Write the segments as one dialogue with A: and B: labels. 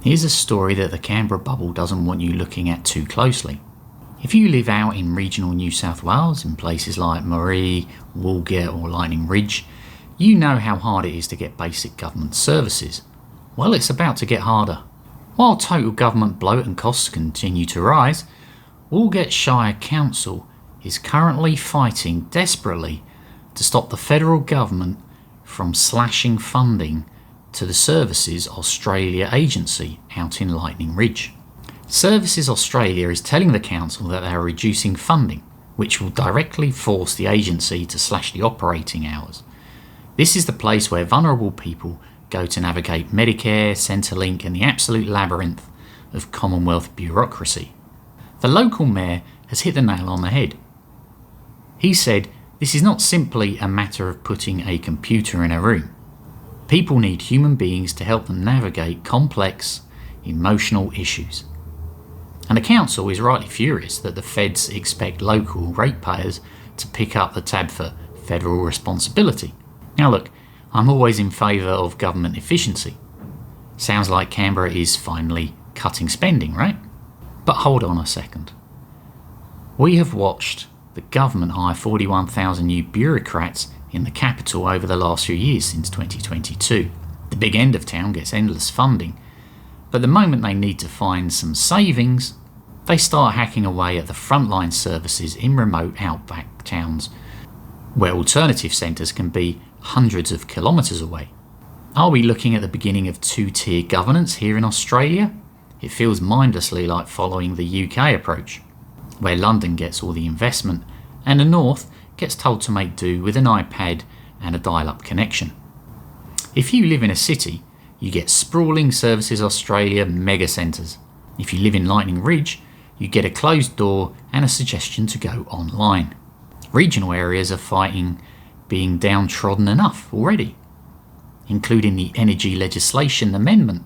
A: Here's a story that the Canberra bubble doesn't want you looking at too closely. If you live out in regional New South Wales, in places like Moree, Walgett or Lightning Ridge, you know how hard it is to get basic government services. Well, it's about to get harder. While total government bloat and costs continue to rise, Walgett Shire Council is currently fighting desperately to stop the federal government from slashing funding to the Services Australia agency out in Lightning Ridge. Services Australia is telling the council that they are reducing funding, which will directly force the agency to slash the operating hours. This is the place where vulnerable people go to navigate Medicare, Centrelink and the absolute labyrinth of Commonwealth bureaucracy. The local mayor has hit the nail on the head. He said, "This is not simply a matter of putting a computer in a room. People need human beings to help them navigate complex, emotional issues." And the council is rightly furious that the feds expect local ratepayers to pick up the tab for federal responsibility. Now look, I'm always in favour of government efficiency. Sounds like Canberra is finally cutting spending, right? But hold on a second. We have watched the government hire 41,000 new bureaucrats in the capital over the last few years since 2022. The big end of town gets endless funding, but the moment they need to find some savings, they start hacking away at the frontline services in remote outback towns where alternative centres can be hundreds of kilometres away. Are we looking at the beginning of two-tier governance here in Australia? It feels mindlessly like following the UK approach, where London gets all the investment and the North gets told to make do with an iPad and a dial-up connection. If you live in a city, you get sprawling Services Australia mega centres. If you live in Lightning Ridge, you get a closed door and a suggestion to go online. Regional areas are fighting being downtrodden enough already, including the Energy Legislation Amendment.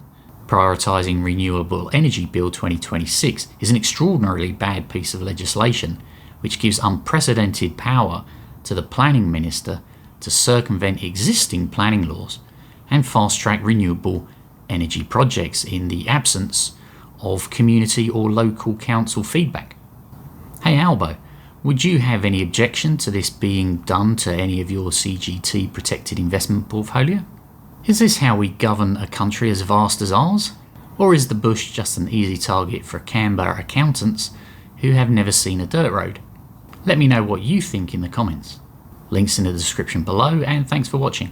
A: Prioritising Renewable Energy Bill 2026 is an extraordinarily bad piece of legislation which gives unprecedented power to the Planning Minister to circumvent existing planning laws and fast-track renewable energy projects in the absence of community or local council feedback. Hey Albo, would you have any objection to this being done to any of your CGT protected investment portfolio? Is this how we govern a country as vast as ours? Or is the bush just an easy target for Canberra accountants who have never seen a dirt road? Let me know what you think in the comments. Links in the description below, and thanks for watching.